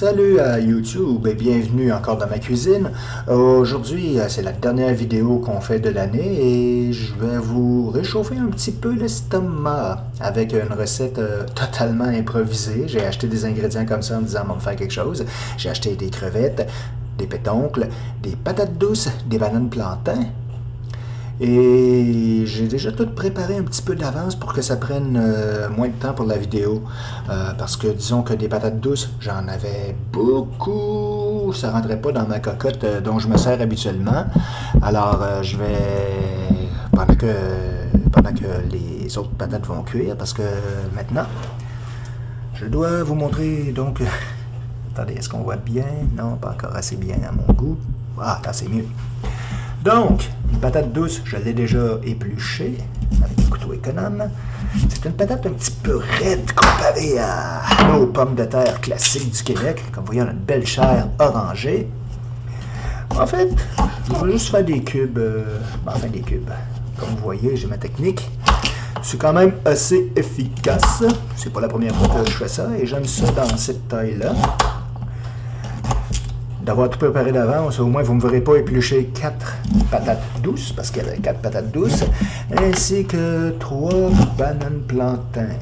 Salut à YouTube et bienvenue encore dans ma cuisine. Aujourd'hui, c'est la dernière vidéo qu'on fait de l'année et je vais vous réchauffer un petit peu l'estomac avec une recette totalement improvisée. J'ai acheté des ingrédients comme ça en me disant on va me faire quelque chose. J'ai acheté des crevettes, des pétoncles, des patates douces, des bananes plantains. Et j'ai déjà tout préparé un petit peu d'avance pour que ça prenne moins de temps pour la vidéo. Parce que disons que des patates douces, j'en avais beaucoup. Ça ne rentrait pas dans ma cocotte dont je me sers habituellement. Alors je vais, pendant que les autres patates vont cuire, parce que maintenant, je dois vous montrer donc... Attendez, est-ce qu'on voit bien? Non, pas encore assez bien à mon goût. Ah, là c'est mieux. Donc, une patate douce, je l'ai déjà épluchée avec un couteau économe. C'est une patate un petit peu raide comparée à nos pommes de terre classiques du Québec. Comme vous voyez, on a une belle chair orangée. En fait, je vais juste faire des cubes. Des cubes. Comme vous voyez, j'ai ma technique. C'est quand même assez efficace. C'est pas la première fois que je fais ça et j'aime ça dans cette taille-là. D'avoir tout préparé d'avance, au moins vous ne me verrez pas éplucher 4 patates douces, parce qu'il y avait 4 patates douces, ainsi que 3 bananes plantains.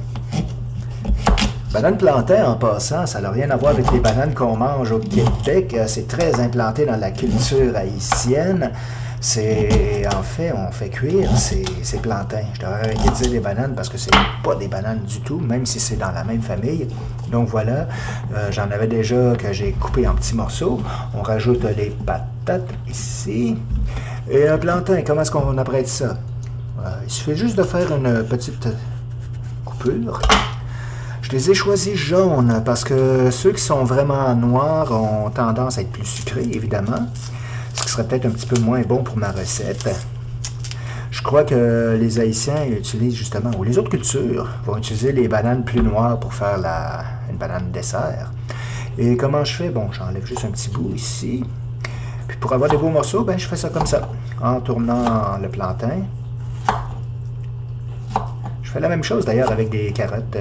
Bananes plantains, en passant, ça n'a rien à voir avec les bananes qu'on mange au Québec, c'est très implanté dans la culture haïtienne. En fait, on fait cuire ces plantains. Je devrais arrêter de dire des bananes parce que c'est pas des bananes du tout, même si c'est dans la même famille. Donc voilà, j'en avais déjà que j'ai coupé en petits morceaux. On rajoute les patates ici. Et un plantain, comment est-ce qu'on apprête ça? Il suffit juste de faire une petite coupure. Je les ai choisis jaunes parce que ceux qui sont vraiment noirs ont tendance à être plus sucrés, évidemment. Ce qui serait peut-être un petit peu moins bon pour ma recette. Je crois que les Haïtiens utilisent justement, ou les autres cultures, vont utiliser les bananes plus noires pour faire une banane dessert. Et comment je fais? Bon, j'enlève juste un petit bout ici. Puis pour avoir des beaux morceaux, ben, je fais ça comme ça, en tournant le plantain. Je fais la même chose d'ailleurs avec des carottes.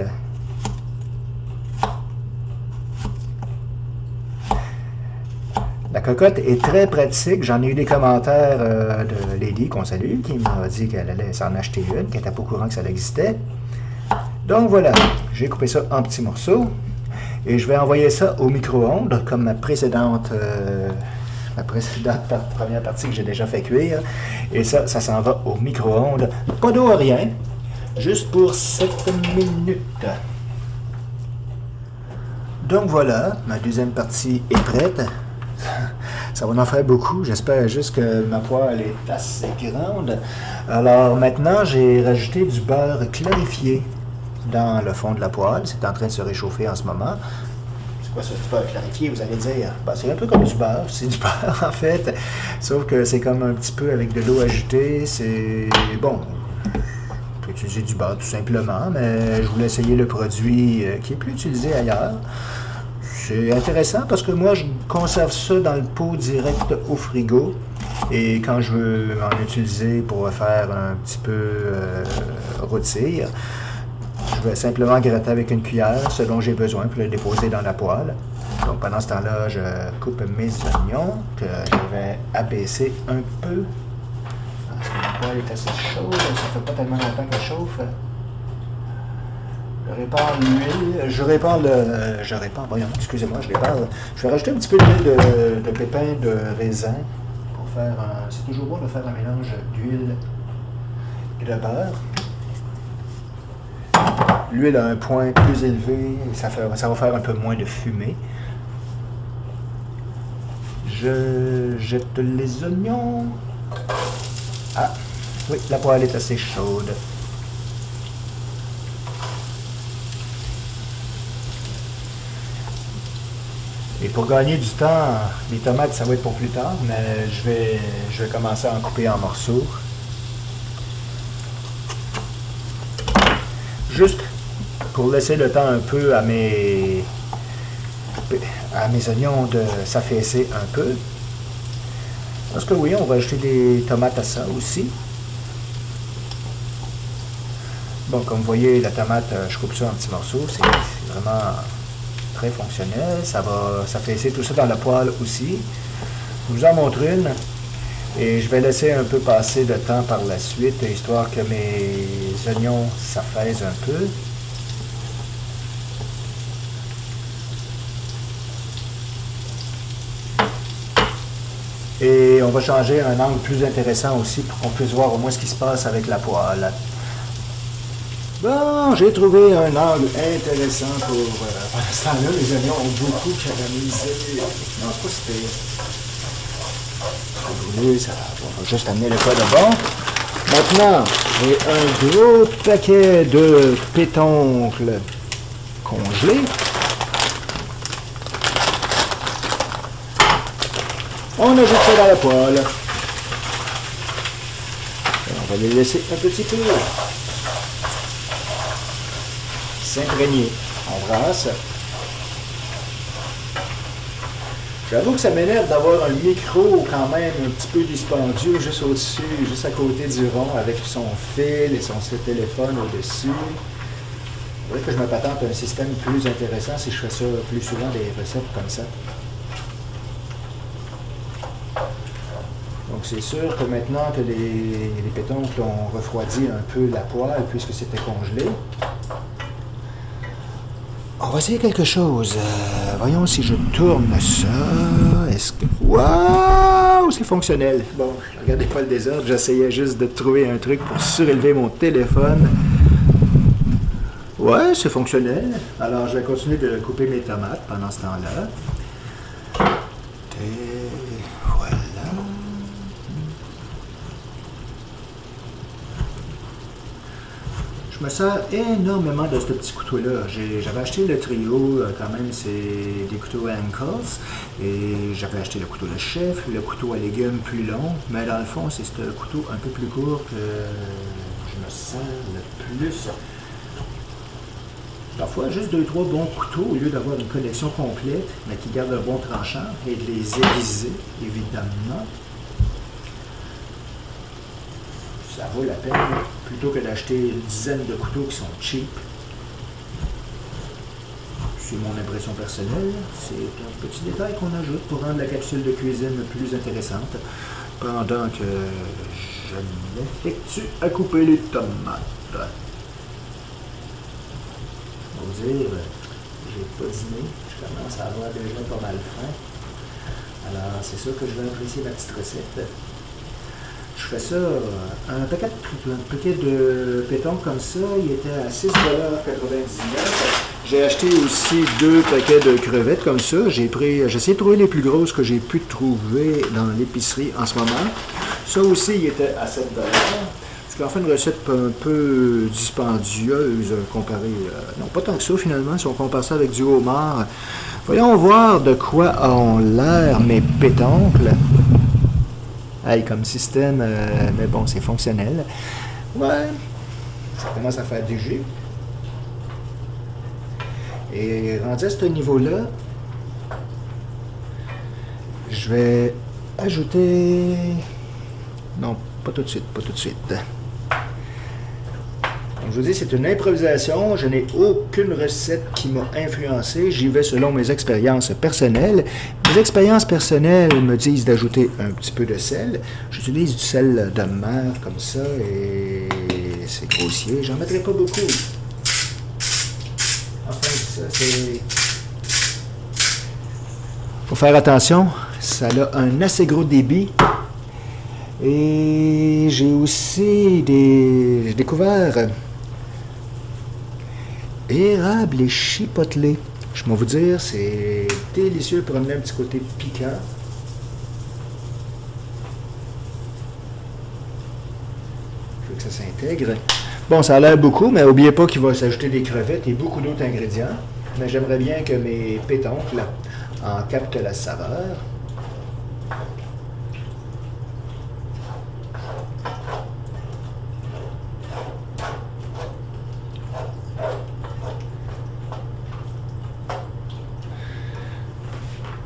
La cocotte est très pratique. J'en ai eu des commentaires de Lady qu'on salue, qui m'a dit qu'elle allait s'en acheter une, qu'elle n'était pas au courant que ça existait. Donc voilà, j'ai coupé ça en petits morceaux et je vais envoyer ça au micro-ondes comme ma précédente première partie que j'ai déjà fait cuire. Et ça s'en va au micro-ondes. Pas d'eau, rien, juste pour 7 minutes. Donc voilà, ma deuxième partie est prête. Ça va en faire beaucoup. J'espère juste que ma poêle est assez grande. Alors maintenant, j'ai rajouté du beurre clarifié dans le fond de la poêle. C'est en train de se réchauffer en ce moment. C'est quoi ça, du beurre clarifié, vous allez dire? Ben, c'est un peu comme du beurre. C'est du beurre, en fait. Sauf que c'est comme un petit peu avec de l'eau ajoutée. C'est bon. On peut utiliser du beurre tout simplement, mais je voulais essayer le produit qui est plus utilisé ailleurs. C'est intéressant parce que moi, je conserve ça dans le pot direct au frigo. Et quand je veux en utiliser pour faire un petit peu rôtir, je vais simplement gratter avec une cuillère ce dont j'ai besoin pour le déposer dans la poêle. Donc pendant ce temps-là, je coupe mes oignons que je vais abaisser un peu. Parce que la poêle est assez chaude, ça fait pas tellement longtemps qu'elle chauffe. Je répare l'huile, voyons, excusez-moi, je vais rajouter un petit peu d'huile de pépins de raisin pour faire c'est toujours bon de faire un mélange d'huile et de beurre. L'huile a un point plus élevé, ça va faire un peu moins de fumée. Je jette les oignons. Ah, oui, la poêle est assez chaude. Et pour gagner du temps, les tomates, ça va être pour plus tard, mais je vais commencer à en couper en morceaux. Juste pour laisser le temps un peu à mes oignons de s'affaisser un peu. Parce que oui, on va ajouter des tomates à ça aussi. Bon, comme vous voyez, la tomate, je coupe ça en petits morceaux. C'est vraiment très fonctionnel. Ça fait essayer tout ça dans la poêle aussi. Je vous en montre une. Et je vais laisser un peu passer de temps par la suite, histoire que mes oignons s'affaissent un peu. Et on va changer un angle plus intéressant aussi pour qu'on puisse voir au moins ce qui se passe avec la poêle. Bon, j'ai trouvé un angle intéressant pour... pendant ce temps-là, les oignons ont beaucoup caramélisé. Non, c'est pas si pire. Ça va juste amener le cas de bon. Maintenant, j'ai un gros paquet de pétoncles congelés. On ajoute ça dans la poêle. On va les laisser un petit peu s'imprégner. On brasse. J'avoue que ça m'énerve d'avoir un micro quand même un petit peu dispendieux juste au-dessus, juste à côté du rond avec son fil et son téléphone au-dessus. Il faudrait que je me patente un système plus intéressant si je fais ça plus souvent des recettes comme ça. Donc c'est sûr que maintenant que les pétoncles ont refroidi un peu la poêle puisque c'était congelé, on va essayer quelque chose. Voyons si je tourne ça. Est-ce que... Waouh! C'est fonctionnel. Bon, regardez pas le désordre. J'essayais juste de trouver un truc pour surélever mon téléphone. Ouais, c'est fonctionnel. Alors, je vais continuer de couper mes tomates pendant ce temps-là. Et voilà. Je me sers énormément de ce petit couteau-là. J'avais acheté le trio, quand même, c'est des couteaux Ankles. Et j'avais acheté le couteau de chef, le couteau à légumes plus long. Mais dans le fond, c'est ce couteau un peu plus court que je me sers le plus. Parfois, juste 2-3 bons couteaux, au lieu d'avoir une collection complète, mais qui garde un bon tranchant, et de les aiguiser, évidemment. Ça vaut la peine, plutôt que d'acheter une dizaine de couteaux qui sont cheap. C'est mon impression personnelle. C'est un petit détail qu'on ajoute pour rendre la capsule de cuisine plus intéressante, pendant que je m'effectue à couper les tomates. Faut dire, j'ai pas dîné, je commence à avoir déjà pas mal faim. Alors, c'est sûr que je vais apprécier ma petite recette. Je fais ça, un paquet de pétoncles comme ça, il était à 6,99 $. J'ai acheté aussi 2 paquets de crevettes comme ça. J'ai essayé de trouver les plus grosses que j'ai pu trouver dans l'épicerie en ce moment. Ça aussi, il était à 7 $. Ce qui en fait une recette un peu dispendieuse comparée... non, pas tant que ça finalement, si on compare ça avec du homard. Voyons voir de quoi ont l'air mes pétoncles. Hey, comme système, mais bon, c'est fonctionnel. Ouais, ça commence à faire du jus. Et rendu à ce niveau-là, je vais ajouter... Non, pas tout de suite, pas tout de suite. Donc, je vous dis, c'est une improvisation. Je n'ai aucune recette qui m'a influencé. J'y vais selon mes expériences personnelles. Mes expériences personnelles me disent d'ajouter un petit peu de sel. J'utilise du sel de mer comme ça et c'est grossier. J'en mettrai pas beaucoup. Enfin, ça, c'est... Faut faire attention. Ça a un assez gros débit. Et j'ai aussi j'ai découvert érable et chipotelé. Je vais vous dire, c'est délicieux pour amener un petit côté piquant. Je veux que ça s'intègre. Bon, ça a l'air beaucoup, mais n'oubliez pas qu'il va s'ajouter des crevettes et beaucoup d'autres ingrédients. Mais j'aimerais bien que mes pétoncles en captent la saveur.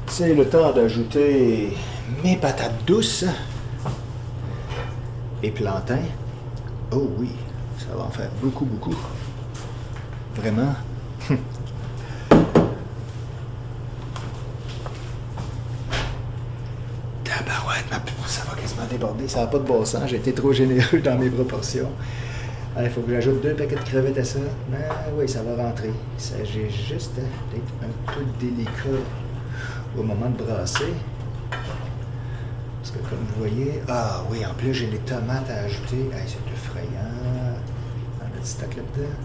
C'est le temps d'ajouter mes patates douces et plantains. Oh oui, ça va en faire beaucoup, beaucoup. Vraiment. Tabarouette, ça va quasiment déborder. Ça n'a pas de bon sens. J'ai été trop généreux dans mes proportions. Il faut que j'ajoute 2 paquets de crevettes à ça. Mais oui, ça va rentrer. Il s'agit juste d'être un peu délicat au moment de brasser. Parce que comme vous voyez... Ah oui, en plus, j'ai les tomates à ajouter. Hey, c'est effrayant. On a du stock là-dedans.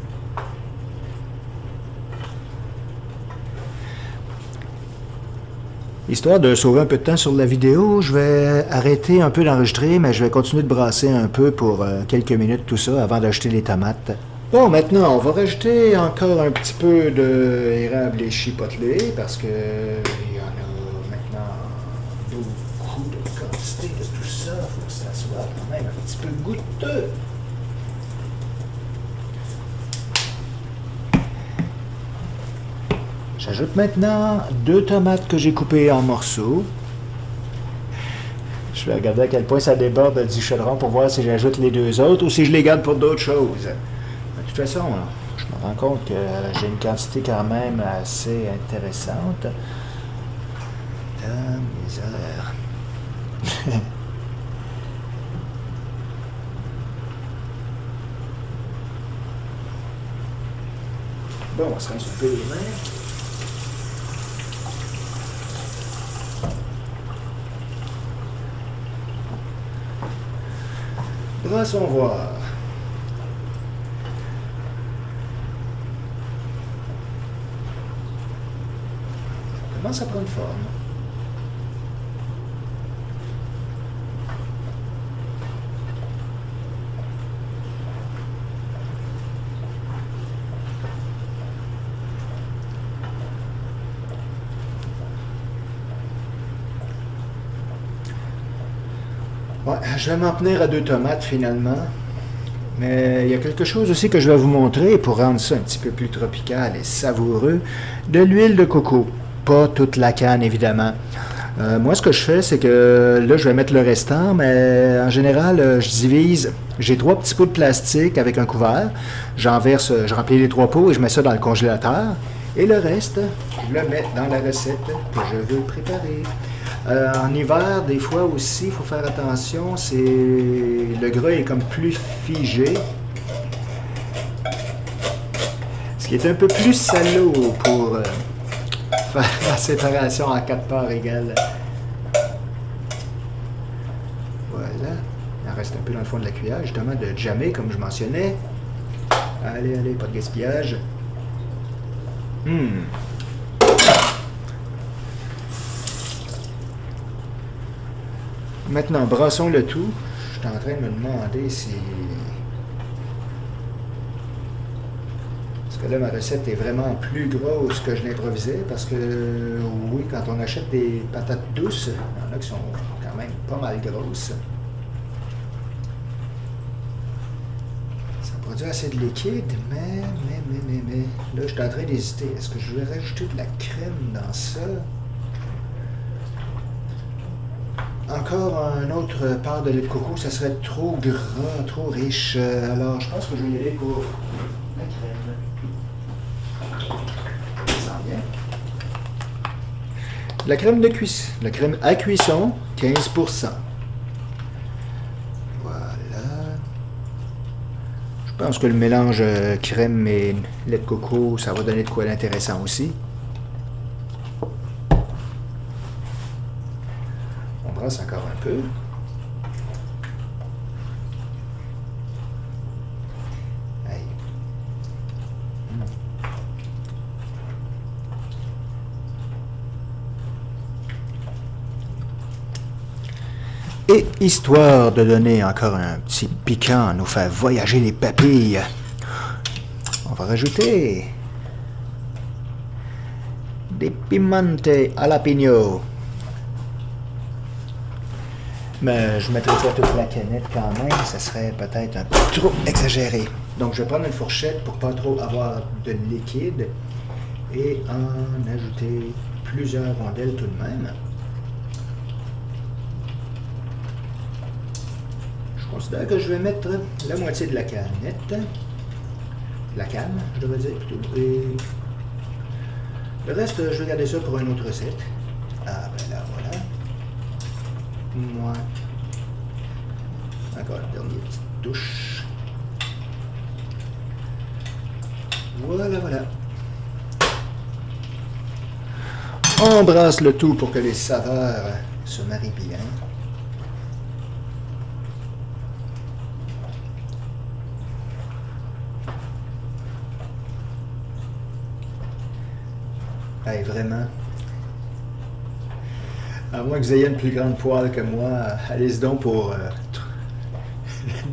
Histoire de sauver un peu de temps sur la vidéo, je vais arrêter un peu d'enregistrer, mais je vais continuer de brasser un peu pour quelques minutes tout ça avant d'ajouter les tomates. Bon, maintenant, on va rajouter encore un petit peu d'érable et chipotelé parce que il y en a maintenant beaucoup de quantité de tout ça. Il faut que ça soit quand même un petit peu goûteux. J'ajoute maintenant 2 tomates que j'ai coupées en morceaux. Je vais regarder à quel point ça déborde du chaudron pour voir si j'ajoute les 2 autres ou si je les garde pour d'autres choses. De toute façon, je me rends compte que j'ai une quantité quand même assez intéressante. Misère. Bon, on se rince un peu les mains. Brassons voir. Ça commence à prendre forme. Ouais, je vais m'en tenir à 2 tomates finalement. Mais il y a quelque chose aussi que je vais vous montrer pour rendre ça un petit peu plus tropical et savoureux. De l'huile de coco. Pas toute la canne évidemment. Moi ce que je fais c'est que là je vais mettre le restant, mais en général je divise. J'ai 3 petits pots de plastique avec un couvert. J'en verse, je remplis les 3 pots et je mets ça dans le congélateur. Et le reste, je le mets dans la recette que je veux préparer. En hiver, des fois aussi, il faut faire attention, le gras est comme plus figé. Ce qui est un peu plus salaud pour faire la séparation en 4 parts égales. Voilà. Il en reste un peu dans le fond de la cuillère, justement, de jammer, comme je mentionnais. Allez, allez, pas de gaspillage. Maintenant, brassons le tout. Je suis en train de me demander si... Parce que là, ma recette est vraiment plus grosse que je l'improvisais, parce que, oui, quand on achète des patates douces, il y en a qui sont quand même pas mal grosses. Ça produit assez de liquide, mais... Là, je suis en train d'hésiter. Est-ce que je vais rajouter de la crème dans ça? Encore un autre part de lait de coco, ça serait trop gras, trop riche. Alors, je pense que je vais y aller pour la crème. Ça sent bien. La crème de cuisson, la crème à cuisson, 15%. Voilà. Je pense que le mélange crème et lait de coco, ça va donner de quoi d'intéressant aussi. Encore un peu. Hey. Et histoire de donner encore un petit piquant, nous faire voyager les papilles, on va rajouter des pimentes jalapeno. Mais je mettrai pas toute la canette quand même, ça serait peut-être un peu trop exagéré. Donc je vais prendre une fourchette pour pas trop avoir de liquide et en ajouter plusieurs rondelles tout de même. Je considère que je vais mettre la moitié de la canette, la canne, je devrais dire plutôt, et le reste je vais garder ça pour une autre recette. Ah ben là voilà. Moi. Encore une dernière petite touche. Voilà, voilà. On brasse le tout pour que les saveurs se marient bien. Hey, vraiment. À moins que vous ayez une plus grande poêle que moi, allez-y donc pour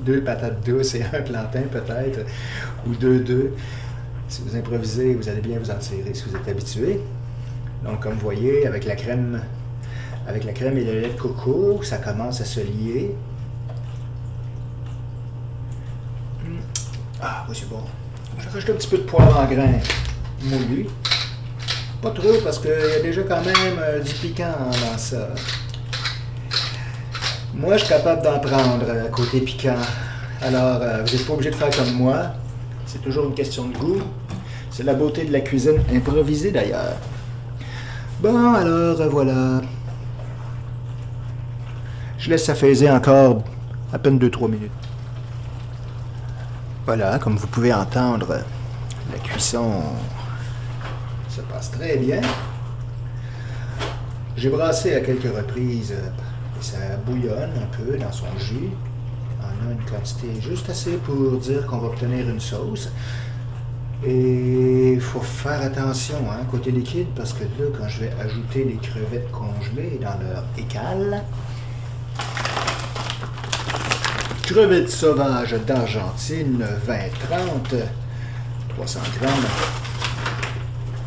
2 patates douces et un plantain peut-être, ou 2. Si vous improvisez, vous allez bien vous en tirer si vous êtes habitué. Donc comme vous voyez, avec la crème et le lait de coco, ça commence à se lier. Ah oui, c'est bon. Je rajoute un petit peu de poivre en grains moulu. Pas trop parce qu'il y a déjà quand même du piquant dans ça. Moi, je suis capable d'en prendre côté piquant. Alors, vous n'êtes pas obligé de faire comme moi. C'est toujours une question de goût. C'est la beauté de la cuisine improvisée d'ailleurs. Bon, alors voilà. Je laisse s'affaiser encore à peine 2-3 minutes. Voilà, comme vous pouvez entendre, la cuisson se passe très bien. J'ai brassé à quelques reprises et ça bouillonne un peu dans son jus. On a une quantité juste assez pour dire qu'on va obtenir une sauce. Et il faut faire attention côté liquide parce que là, quand je vais ajouter les crevettes congelées dans leur écale, crevettes sauvages d'Argentine, 20-30, 300 grammes.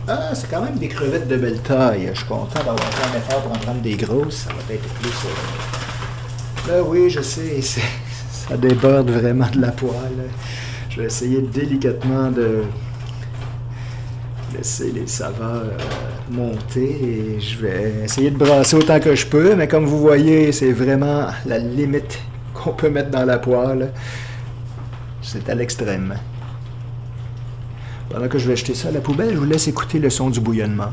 Ah, c'est quand même des crevettes de belle taille. Je suis content d'avoir fait un effort pour en prendre des grosses. Ça va être plus... Là, oui, je sais, ça déborde vraiment de la poêle. Je vais essayer délicatement de laisser les saveurs monter et je vais essayer de brasser autant que je peux, mais comme vous voyez, c'est vraiment la limite qu'on peut mettre dans la poêle. C'est à l'extrême. Pendant que je vais jeter ça à la poubelle, je vous laisse écouter le son du bouillonnement.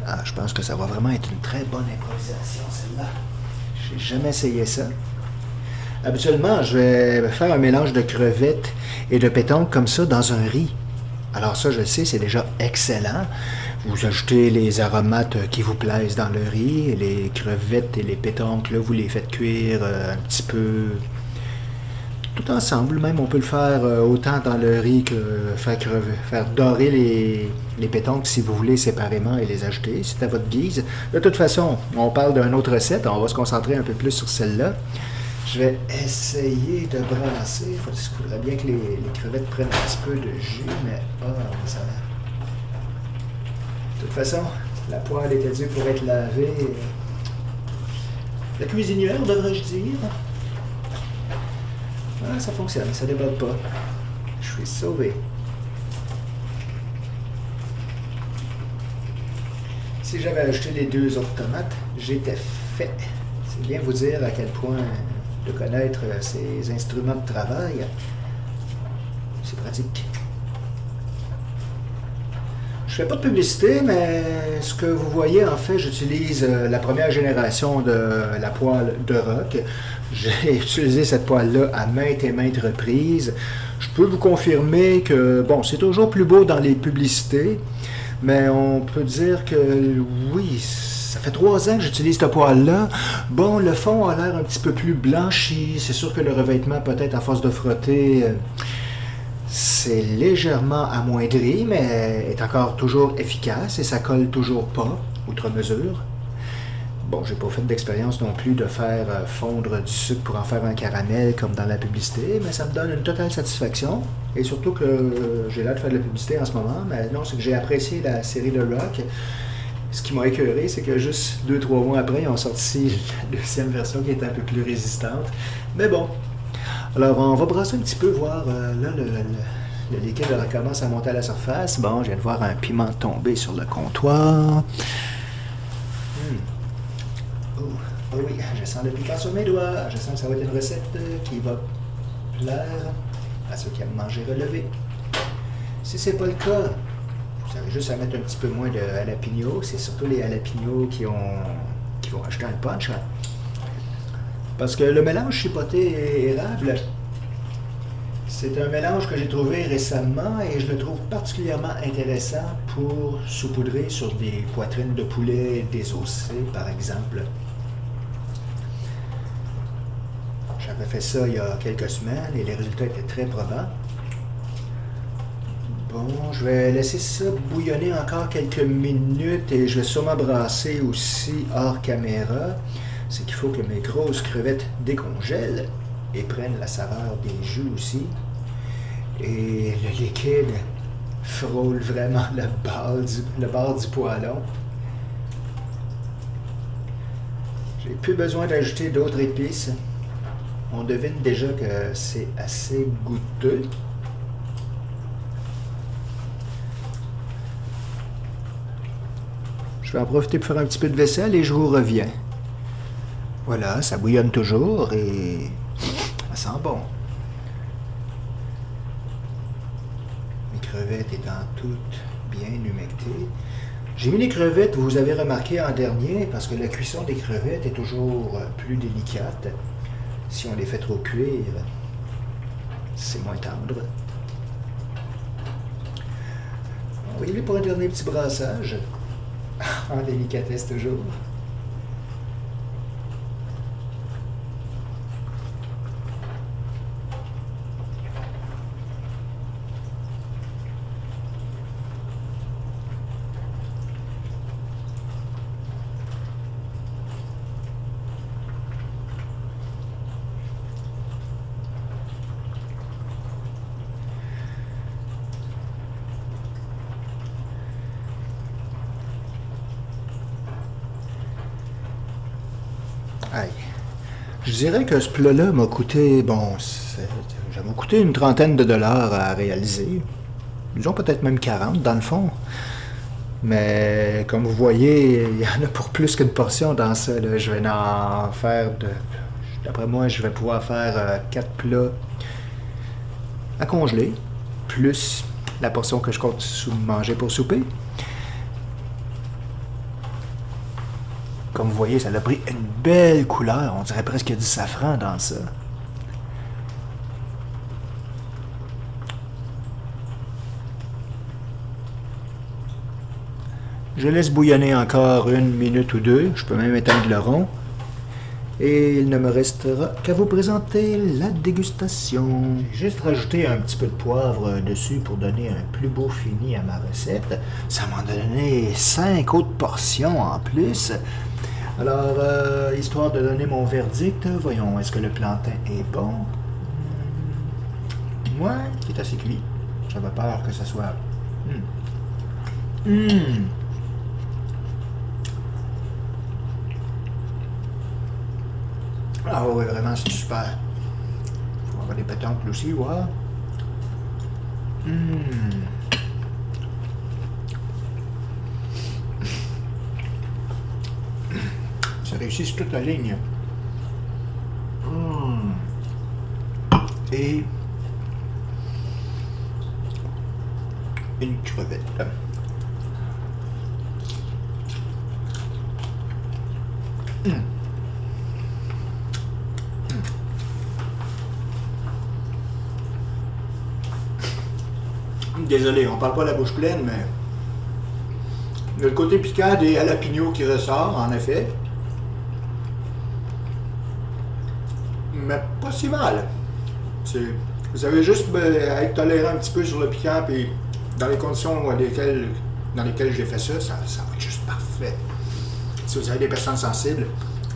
Ah, je pense que ça va vraiment être une très bonne improvisation, celle-là. J'ai jamais essayé ça. Habituellement, je vais faire un mélange de crevettes et de pétanque comme ça dans un riz. Alors ça, je le sais, c'est déjà excellent. Vous ajoutez les aromates qui vous plaisent dans le riz, et les crevettes et les pétanques, là, vous les faites cuire un petit peu tout ensemble. Même, on peut le faire autant dans le riz que faire dorer les pétanques si vous voulez séparément et les ajouter. C'est à votre guise. De toute façon, on parle d'une autre recette. On va se concentrer un peu plus sur celle-là. Je vais essayer de brasser. Il faudrait bien que les crevettes prennent un petit peu de jus, mais ça... De toute façon, la poêle était due pour être lavée. La cuisinière, devrais-je dire. Ah, ça fonctionne, ça déborde pas. Je suis sauvé. Si j'avais ajouté les 2 autres tomates, j'étais fait. C'est bien vous dire à quel point de connaître ces instruments de travail, c'est pratique. Je fais pas de publicité, mais ce que vous voyez, en fait, j'utilise la première génération de la poêle de Rock. J'ai utilisé cette poêle-là à maintes et maintes reprises. Je peux vous confirmer que, bon, c'est toujours plus beau dans les publicités, mais on peut dire que, oui, ça fait 3 ans que j'utilise cette poêle-là. Bon, le fond a l'air un petit peu plus blanchi. C'est sûr que le revêtement, peut-être à force de frotter... c'est légèrement amoindri, mais est encore toujours efficace et ça colle toujours pas, outre mesure. Bon, j'ai pas fait d'expérience non plus de faire fondre du sucre pour en faire un caramel comme dans la publicité, mais ça me donne une totale satisfaction. Et surtout que j'ai l'air de faire de la publicité en ce moment, mais non, c'est que j'ai apprécié la série de Rock. Ce qui m'a écœuré, c'est que juste 2-3 mois après, ils ont sorti la deuxième version qui est un peu plus résistante. Mais bon. Alors, on va brasser un petit peu, voir, là, le liquide recommence à monter à la surface. Bon, je viens de voir un piment tomber sur le comptoir. Oh oui, je sens le piquant sur mes doigts. Je sens que ça va être une recette qui va plaire à ceux qui aiment manger relevé. Si ce n'est pas le cas, vous avez juste à mettre un petit peu moins de jalapeno. C'est surtout les jalapenos qui vont ajouter un punch. Hein. Parce que le mélange chipoté et érable, c'est un mélange que j'ai trouvé récemment et je le trouve particulièrement intéressant pour saupoudrer sur des poitrines de poulet désossées, par exemple. J'avais fait ça il y a quelques semaines et les résultats étaient très probants. Bon, je vais laisser ça bouillonner encore quelques minutes et je vais sûrement brasser aussi hors caméra. C'est qu'il faut que mes grosses crevettes décongèlent et prennent la saveur des jus aussi. Et le liquide frôle vraiment le bord du poêlon. J'ai plus besoin d'ajouter d'autres épices. On devine déjà que c'est assez goûteux. Je vais en profiter pour faire un petit peu de vaisselle et je vous reviens. Voilà, ça bouillonne toujours et ça sent bon. Les crevettes étant toutes bien humectées. J'ai mis les crevettes, vous avez remarqué en dernier, parce que la cuisson des crevettes est toujours plus délicate. Si on les fait trop cuire, c'est moins tendre. On va y aller pour un dernier petit brassage. En délicatesse toujours. Aïe. Je dirais que ce plat-là m'a coûté, ça m'a coûté une trentaine de dollars à réaliser. Disons peut-être même 40 dans le fond. Mais comme vous voyez, il y en a pour plus qu'une portion dans ça. Là. Je vais en faire d'après moi, je vais pouvoir faire 4 plats à congeler, plus la portion que je compte manger pour souper. Comme vous voyez, ça a pris une belle couleur. On dirait presque qu'il y a du safran dans ça. Je laisse bouillonner encore 1 minute ou 2. Je peux même éteindre le rond. Et il ne me restera qu'à vous présenter la dégustation. J'ai juste rajouté un petit peu de poivre dessus pour donner un plus beau fini à ma recette. Ça m'a donné 5 autres portions en plus. Alors, histoire de donner mon verdict, voyons, est-ce que le plantain est bon? Ouais, qui est assez cuit. J'avais peur que ça soit... Ah oui, vraiment, c'est super. Il faut avoir des pétoncles aussi, ouais. Ça réussit sur toute la ligne. Et une crevette. Désolé, on parle pas la bouche pleine, mais il y a le côté piquant des jalapenos qui ressort, en effet. Mais pas si mal. Vous avez juste à être tolérant un petit peu sur le piquant, puis dans les conditions dans lesquelles j'ai fait ça, ça va être juste parfait. Si vous avez des personnes sensibles,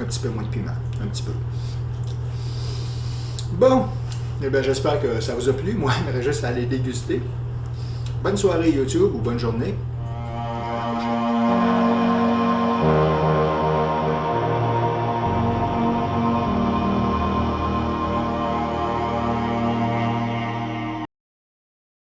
un petit peu moins de piment, un petit peu. Bon, eh bien j'espère que ça vous a plu. Moi, j'aimerais juste aller déguster. Bonne soirée YouTube ou bonne journée.